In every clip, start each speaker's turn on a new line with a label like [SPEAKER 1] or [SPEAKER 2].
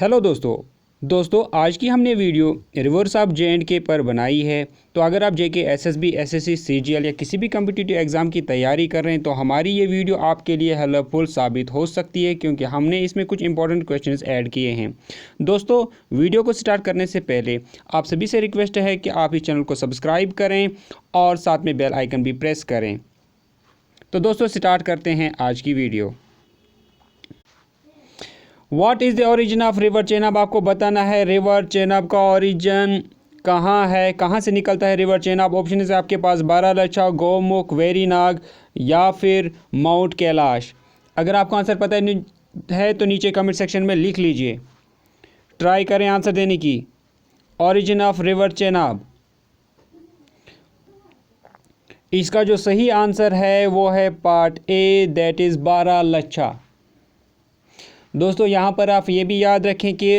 [SPEAKER 1] Hello दोस्तों आज की हमने वीडियो रिवर्स ऑफ जे.एंड.के पर बनाई है। तो अगर आप जेके एसएसबी एसएससी सीजीएल या किसी भी कम्पिटिटिव एग्ज़ाम की तैयारी कर रहे हैं तो हमारी ये वीडियो आपके लिए हेल्पफुल साबित हो सकती है, क्योंकि हमने इसमें कुछ इंपॉर्टेंट क्वेश्चंस ऐड किए हैं। दोस्तों, वीडियो को स्टार्ट करने से पहले आप सभी से रिक्वेस्ट है कि आप इस चैनल को सब्सक्राइब करें और साथ में बेल आइकन भी प्रेस करें। तो दोस्तों, स्टार्ट करते हैं आज की video. What is the origin of river Chenab? आपको बताना है रिवर चेनाब का ओरिजिन कहाँ है, कहाँ से निकलता है रिवर चेनाब। ऑप्शन है आपके पास बारालाचा, गौमुख, वेरीनाग या फिर माउंट कैलाश। अगर आपको आंसर पता है तो नीचे कमेंट सेक्शन में लिख लीजिए। ट्राई करें आंसर देने की। ओरिजिन ऑफ रिवर चेनाब, इसका जो सही आंसर है वो है part A, that is Baralacha. दोस्तों, यहाँ पर आप ये भी याद रखें कि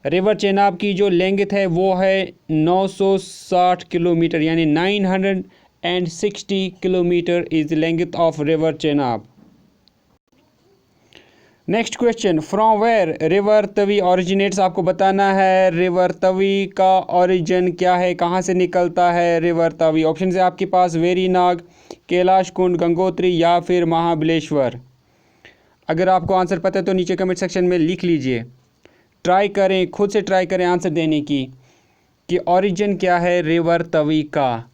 [SPEAKER 1] रिवर चेनाब की जो लेंथ है वो है 960 किलोमीटर, यानी 960 kilometre is the length of river Chenab. Next question, from where river Tawi originates? आपको बताना है रिवर तवी का ओरिजिन क्या है, कहाँ से निकलता है रिवर तवी। ऑप्शन है आपके पास वेरीनाग, कैलाश कुंड, गंगोत्री या फिर महाबलेश्वर। अगर आपको आंसर पता है तो नीचे कमेंट सेक्शन में लिख लीजिए। ट्राई करें, खुद से ट्राई करें आंसर देने की कि ओरिजिन क्या है रिवर तवी का।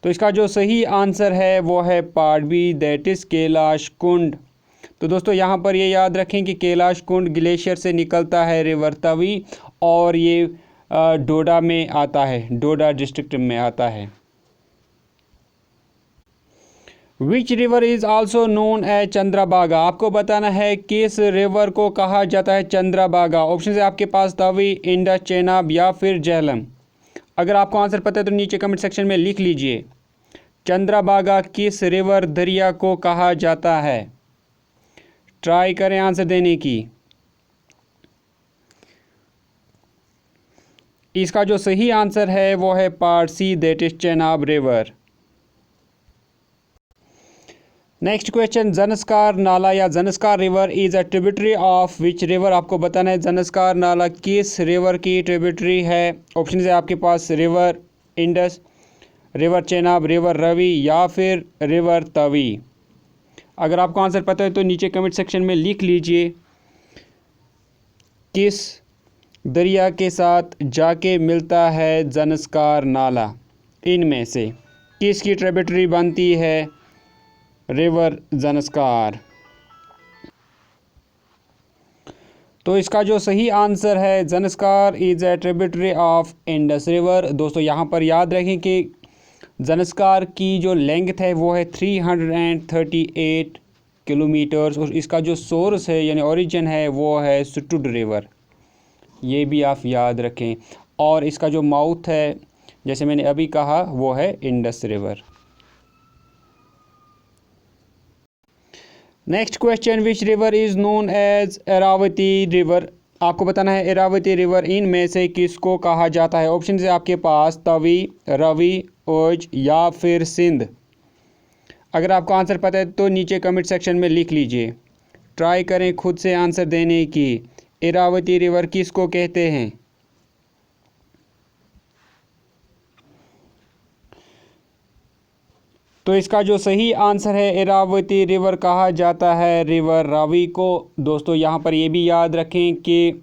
[SPEAKER 1] तो इसका जो सही आंसर है वो है part B, that is Kailash Kund. तो दोस्तों, यहाँ पर ये याद रखें कि कैलाश कुंड ग्लेशियर से निकलता है रिवर तवी, और ये डोडा में आता है, डोडा डिस्ट्रिक्ट में आता है। Which river is also known as Chandrabhaga? आपको बताना है किस रिवर को कहा जाता है चंद्रभागा। ऑप्शन है आपके पास तवी, इंडस, चेनाब या फिर झेलम। अगर आपको आंसर पता है तो नीचे कमेंट सेक्शन में लिख लीजिए। चंद्रभागा किस रिवर दरिया को कहा जाता है? ट्राई करें आंसर देने की। इसका जो सही आंसर है वो है part C, that is Chenab river. Next question, Zanskar नाला या Zanskar river is a tributary of which river? आपको बताना है ज़नस्कार नाला किस रिवर की ट्रिब्यूटरी है। ऑप्शन है आपके पास river Indus, river Chenab, river Ravi या फिर रिवर तवी। अगर आपको आंसर पता है तो नीचे कमेंट सेक्शन में लिख लीजिए किस दरिया के साथ जाके मिलता है ज़नस्कार नाला। इनमें से किसकी ट्रिब्यूटरी बनती है रिवर ज़नस्कार? तो इसका जो सही आंसर है Zanskar is a tributary of Indus river. दोस्तों, यहाँ पर याद रखें कि ज़नस्कार की जो लेंथ है वो है 338 किलोमीटर्स, और इसका जो सोर्स है यानी ओरिजिन है वो है सुटुड रिवर। ये भी आप याद रखें। और इसका जो माउथ है, जैसे मैंने अभी कहा, वो है Indus river. Next question, which river is known as Iravati river? आपको बताना है इरावती रिवर इनमें से किसको कहा जाता है। ऑप्शन है आपके पास तवी, रवि, ओज या फिर सिंध। अगर आपको आंसर पता है तो नीचे कमेंट सेक्शन में लिख लीजिए। ट्राई करें खुद से आंसर देने की। इरावती रिवर किसको कहते हैं? तो इसका जो सही आंसर है इरावती रिवर कहा जाता है रिवर रावी को। दोस्तों, यहाँ पर ये भी याद रखें कि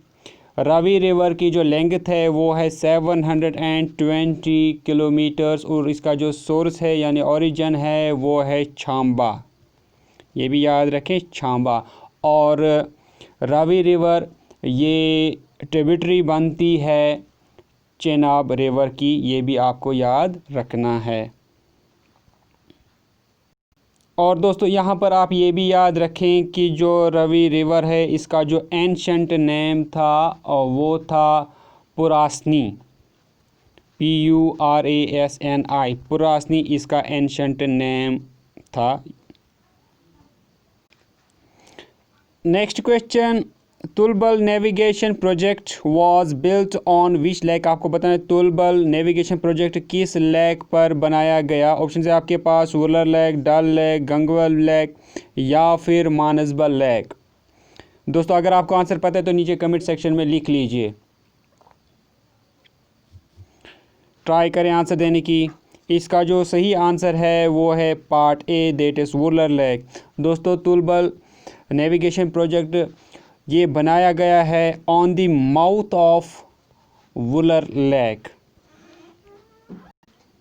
[SPEAKER 1] रावी रिवर की जो लेंथ है वो है 720 किलोमीटर्स, और इसका जो सोर्स है यानी ओरिजिन है वो है छांबा। ये भी याद रखें, छांबा। और रावी रिवर ये ट्रिब्यूटरी बनती है चेनाब रिवर की, ये भी आपको याद रखना है। और दोस्तों, यहाँ पर आप ये भी याद रखें कि जो रवि रिवर है इसका जो एंशंट नेम था और वो था पुरासनी, PURASNI, पुरासनी इसका एंशंट नेम था। Next question, Tulbul navigation project was built on which lake? आपको बताना है तुलबल नेविगेशन प्रोजेक्ट किस लेक पर बनाया गया। ऑप्शन है आपके पास Wular lake, Dal lake, Gangbal lake या फिर मानसबल लेक। दोस्तों अगर आपको आंसर पता है तो नीचे कमेंट सेक्शन में लिख लीजिए। ट्राई करें आंसर देने की। इसका जो सही आंसर है वो है part A, that is Wular lake. दोस्तों तुलबल नेविगेशन प्रोजेक्ट ये बनाया गया है on the mouth of Wular lake.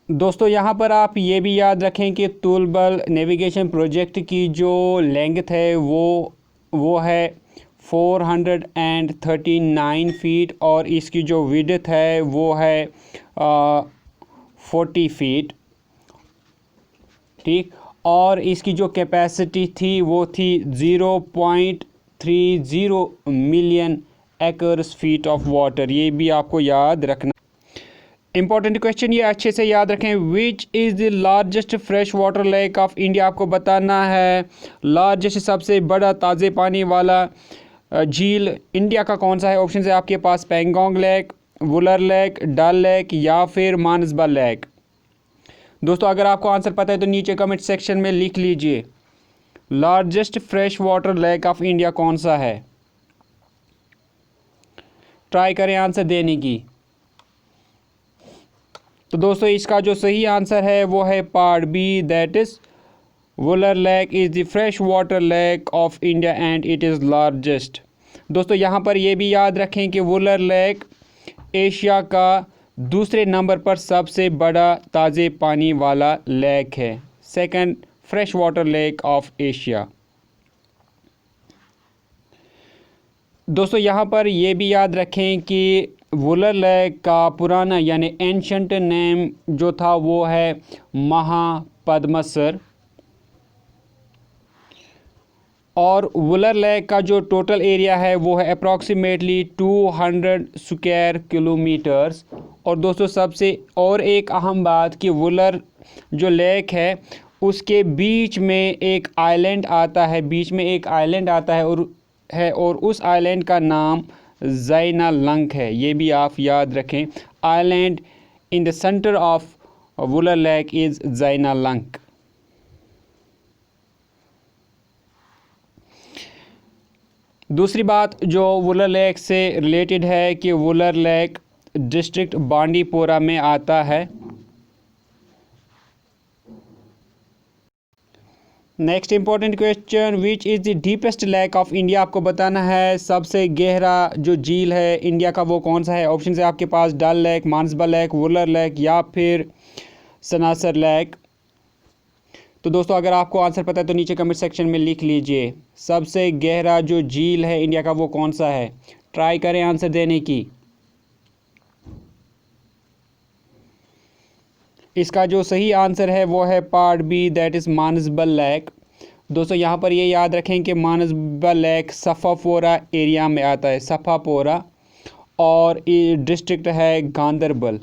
[SPEAKER 1] दोस्तों यहाँ पर आप ये भी याद रखें कि तुलबल नेविगेशन प्रोजेक्ट की जो लेंथ है वो है 439 फीट और इसकी जो विड्थ है वो है 40 फीट, ठीक। और इसकी जो कैपेसिटी थी वो थी 0.30 million acres feet of water. ये भी आपको याद रखना। इंपॉर्टेंट क्वेश्चन ये अच्छे से याद रखें। Which is the largest fresh water lake of India. आपको बताना है लार्जेस्ट सबसे बड़ा ताज़े पानी वाला झील इंडिया का कौन सा है। ऑप्शन है आपके पास Pangong lake, Wular lake, Dal lake या फिर मानसबल लेक। दोस्तों अगर आपको आंसर पता है तो नीचे कमेंट सेक्शन में लिख लीजिए largest fresh water lake of India कौन सा है। ट्राई करें आंसर देने की। तो दोस्तों इसका जो सही आंसर है वो है part B, that is Wular lake is the fresh water lake of India and it is largest. दोस्तों यहाँ पर ये भी याद रखें कि वुलर लेक एशिया का दूसरे नंबर पर सबसे बड़ा ताज़े पानी वाला लेक है, second fresh water lake of Asia. दोस्तों यहाँ पर ये भी याद रखें कि वुलर लेक का पुराना यानी एंशंट नेम जो था वो है महापद्मसर। और वुलर लेक का जो टोटल एरिया है वो है अप्रॉक्सीमेटली 200 स्क्वायर किलोमीटर्स। और दोस्तों सबसे और एक अहम बात कि वुलर जो लेक है उसके बीच में एक आइलैंड आता है, बीच में एक आइलैंड आता है और उस आइलैंड का नाम ज़ैना लंक है। ये भी आप याद रखें। Island in the centre of Wular lake is ज़ैना लंक। दूसरी बात जो वुलर लेक से रिलेटेड है कि वुलर लेक डिस्ट्रिक्ट बांडीपोरा में आता है। Next important question, which is the deepest lake of India. आपको बताना है सबसे गहरा जो झील है इंडिया का वो कौन सा है। ऑप्शन है आपके पास Dal lake, Mansbal lake, Wular lake या फिर सनासर लेक। तो दोस्तों अगर आपको आंसर पता है तो नीचे कमेंट सेक्शन में लिख लीजिए सबसे गहरा जो झील है इंडिया का वो कौन सा है। ट्राई करें आंसर देने की। इसका जो सही आंसर है वो है part B, that is Manasbal lake. दोस्तों यहाँ पर ये याद रखें कि मानसबल लेक सफ़ापोरा एरिया में आता है, सफ़ापोरा, और ये डिस्ट्रिक्ट है गांदरबल।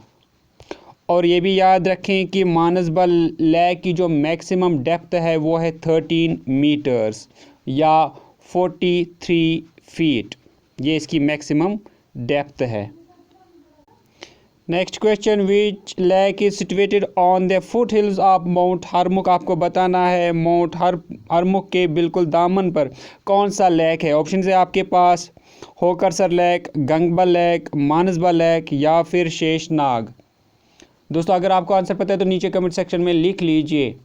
[SPEAKER 1] और ये भी याद रखें कि मानसबल लेक की जो मैक्सिमम डेप्थ है वो है 13 मीटर्स या 43 फीट। ये इसकी मैक्सिमम डेप्थ है। Next question, which lake is situated on the foot hills of mount Harmukh. आपको बताना है माउंट हरमुख के बिल्कुल दामन पर कौन सा लेक है। ऑप्शन है आपके पास Hokersar lake, Gangbal lake, Mansbal lake या फिर शेषनाग। दोस्तों अगर आपको आंसर पता है तो नीचे कमेंट सेक्शन में लिख लीजिए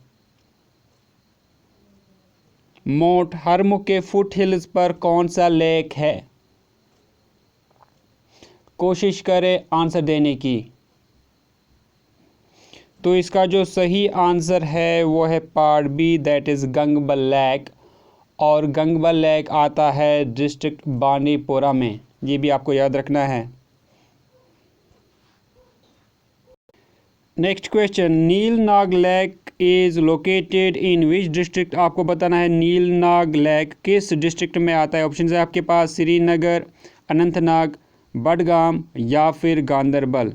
[SPEAKER 1] माउंट हरमुख के फुट हिल्स पर कौन सा लेक है। कोशिश करें आंसर देने की। तो इसका जो सही आंसर है वो है part B, that is Gangbal lake. और गंगबल लेक आता है डिस्ट्रिक्ट बांडीपोरा में। ये भी आपको याद रखना है। Next question, Neelnag lake is located in which district. आपको बताना है नीलनाग लेक किस डिस्ट्रिक्ट में आता है। ऑप्शन है आपके पास श्रीनगर, अनंतनाग, बडगाम या फिर गांदरबल।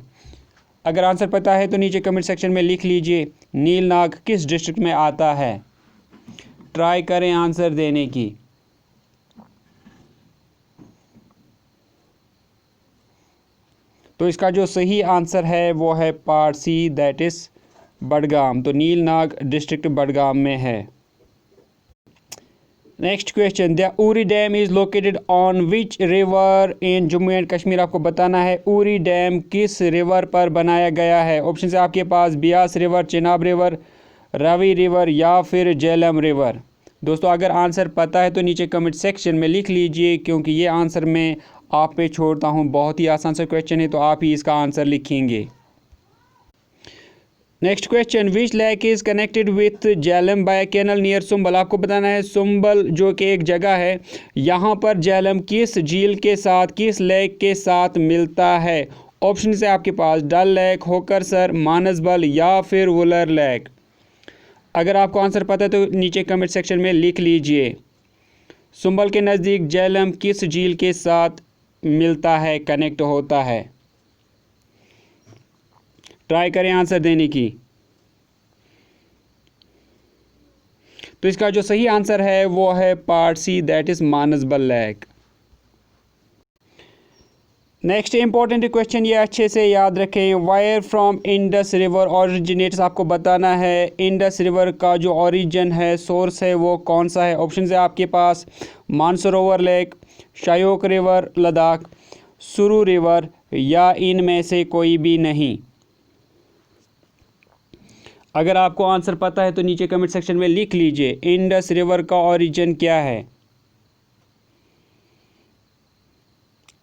[SPEAKER 1] अगर आंसर पता है तो नीचे कमेंट सेक्शन में लिख लीजिए नीलनाग किस डिस्ट्रिक्ट में आता है। ट्राई करें आंसर देने की। तो इसका जो सही आंसर है वो है part C, that is Budgam. तो नीलनाग डिस्ट्रिक्ट बडगाम में है। Next question, the Uri dam is located on which river in Jammu and Kashmir. आपको बताना है उरी डैम किस रिवर पर बनाया गया है। ऑप्शन है आपके पास Beas river, Chenab river, Ravi river या फिर झेलम रिवर। दोस्तों अगर आंसर पता है तो नीचे कमेंट सेक्शन में लिख लीजिए, क्योंकि ये आंसर मैं आप पे छोड़ता हूँ। बहुत ही आसान सा क्वेश्चन है, तो आप ही इसका आंसर लिखेंगे। Next question, which lake is connected with Jhelum by canal near Sumbal. आपको बताना है सुंबल जो कि एक जगह है, यहाँ पर झेलम किस झील के साथ, किस लेक के साथ मिलता है। ऑप्शन है आपके पास डल लेक, होकरसर, मानसबल या फिर वुलर लेक। अगर आपको आंसर पता है तो नीचे कमेंट सेक्शन में लिख लीजिए। सुंबल के नज़दीक झेलम किस झील के साथ मिलता है, कनेक्ट होता है। ट्राई करें आंसर देने की। तो इसका जो सही आंसर है वो है part C, that is Manasbal lake. Next important question, ये अच्छे से याद रखें। Where from Indus river originates. आपको बताना है इंडस रिवर का जो ओरिजिन है, सोर्स है, वो कौन सा है। ऑप्शन है आपके पास मानसरोवर लेक, शायोक रिवर लद्दाख, सुरू रिवर या इनमें से कोई भी नहीं। अगर आपको आंसर पता है तो नीचे कमेंट सेक्शन में लिख लीजिए इंडस रिवर का ओरिजिन क्या है।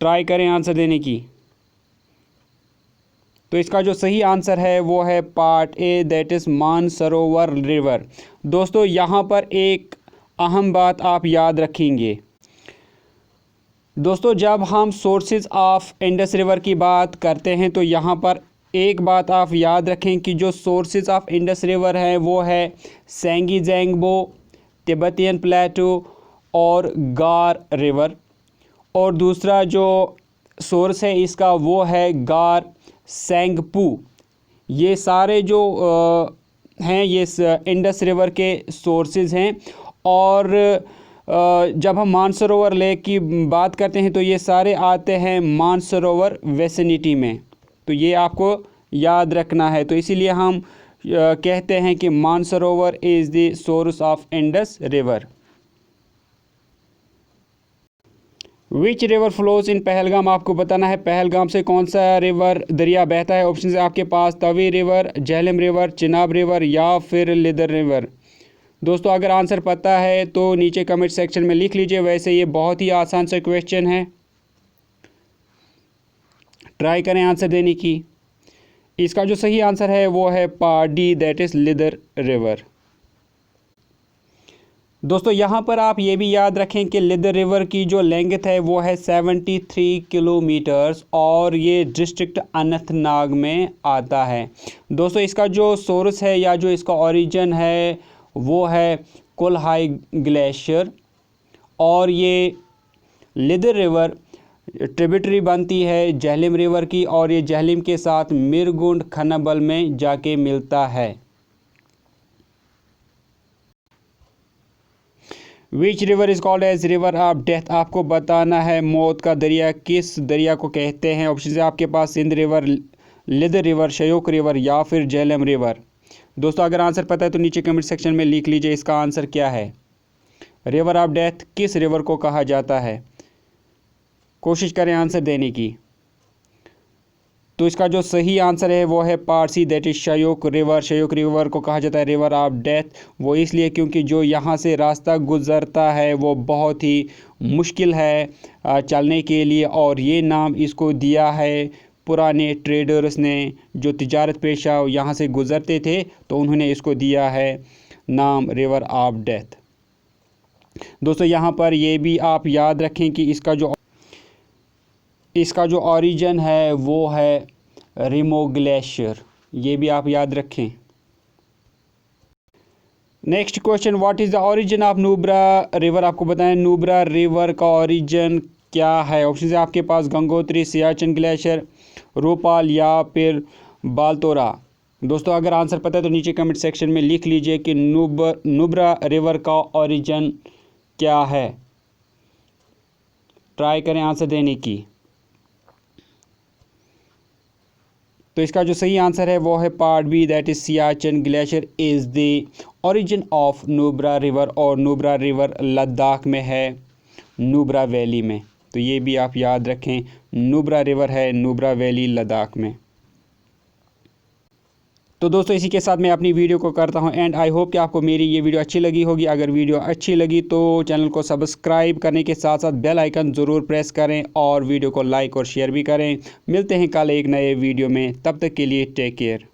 [SPEAKER 1] ट्राई करें आंसर देने की। तो इसका जो सही आंसर है वो है part A, that is Mansarovar river. दोस्तों यहाँ पर एक अहम बात आप याद रखेंगे। दोस्तों जब हम सोर्सेज ऑफ इंडस रिवर की बात करते हैं तो यहाँ पर एक बात आप याद रखें कि जो सोर्सेज ऑफ इंडस रिवर है वो है सेंगी जेंगबो, तिब्बतियन प्लेटो और गार रिवर। और दूसरा जो सोर्स है इसका वो है गार सेंगपू। ये सारे जो हैं ये इंडस रिवर के सोर्सेज हैं। और जब हम मानसरोवर लेक की बात करते हैं तो ये सारे आते हैं मानसरोवर वेसिनिटी में। तो ये आपको याद रखना है। तो इसीलिए हम कहते हैं कि Mansarovar is the source of Indus river. Which river flows in Pahalgam. आपको बताना है पहलगाम से कौन सा रिवर दरिया बहता है। ऑप्शन है आपके पास Tawi river, Jhelum river, Chenab river या फिर लिदर रिवर। दोस्तों अगर आंसर पता है तो नीचे कमेंट सेक्शन में लिख लीजिए। वैसे ये बहुत ही आसान सा क्वेश्चन है, ट्राई करें आंसर देने की। इसका जो सही आंसर है वो है part D, that is Lidder river. दोस्तों यहाँ पर आप ये भी याद रखें कि लिदर रिवर की जो लेंथ है वो है 73 किलोमीटर्स और ये डिस्ट्रिक्ट अनंतनाग में आता है। दोस्तों इसका जो सोर्स है या जो इसका ओरिजिन है वो है कोल्हाई ग्लेशियर। और ये लिदर रिवर ट्रिब्यूटरी बनती है झेलम रिवर की और ये झेलम के साथ मिरगुंड खनबल में जाके मिलता है। Which river is called as river of death. आपको बताना है मौत का दरिया किस दरिया को कहते हैं। ऑप्शन है आपके पास Sindh river, Lidder river, Shyok river या फिर झेलम रिवर। दोस्तों अगर आंसर पता है तो नीचे कमेंट सेक्शन में लिख लीजिए इसका आंसर क्या है। रिवर ऑफ डेथ किस रिवर को कहा जाता है। कोशिश करें आंसर देने की। तो इसका जो सही आंसर है वो है part C, that is Shyok river. Shyok river को कहा जाता है रिवर ऑफ डेथ, वो इसलिए क्योंकि जो यहाँ से रास्ता गुजरता है वो बहुत ही मुश्किल है चलने के लिए। और ये नाम इसको दिया है पुराने ट्रेडर्स ने, जो तिजारत पेशा यहाँ से गुज़रते थे तो उन्होंने इसको दिया है नाम रिवर ऑफ डेथ। दोस्तों यहाँ पर ये भी आप याद रखें कि इसका जो ओरिजिन है वो है रिमो ग्लेशियर, ये भी आप याद रखें। Next question, what is the origin of Nubra river. आपको बताएं नुब्रा रिवर का ओरिजिन क्या है। ऑप्शन है आपके पास गंगोत्री, सियाचिन ग्लेशियर, रूपाल या फिर बालतोरा। दोस्तों अगर आंसर पता है तो नीचे कमेंट सेक्शन में लिख लीजिए कि नुब्रा रिवर का ओरिजिन क्या है। ट्राई करें आंसर देने की। तो तो इसका जो सही आंसर है वो है part B, that is Siachen glacier is the origin of Nubra river, और नुब्रा रिवर लद्दाख में है, नुब्रा वैली में। तो ये भी आप याद रखें, नुब्रा रिवर है नुब्रा वैली लद्दाख में। तो दोस्तों इसी के साथ मैं अपनी वीडियो को करता हूं एंड। आई होप कि आपको मेरी ये वीडियो अच्छी लगी होगी। अगर वीडियो अच्छी लगी तो चैनल को सब्सक्राइब करने के साथ साथ बेल आइकन ज़रूर प्रेस करें और वीडियो को लाइक और शेयर भी करें। मिलते हैं कल एक नए वीडियो में, तब तक के लिए टेक केयर।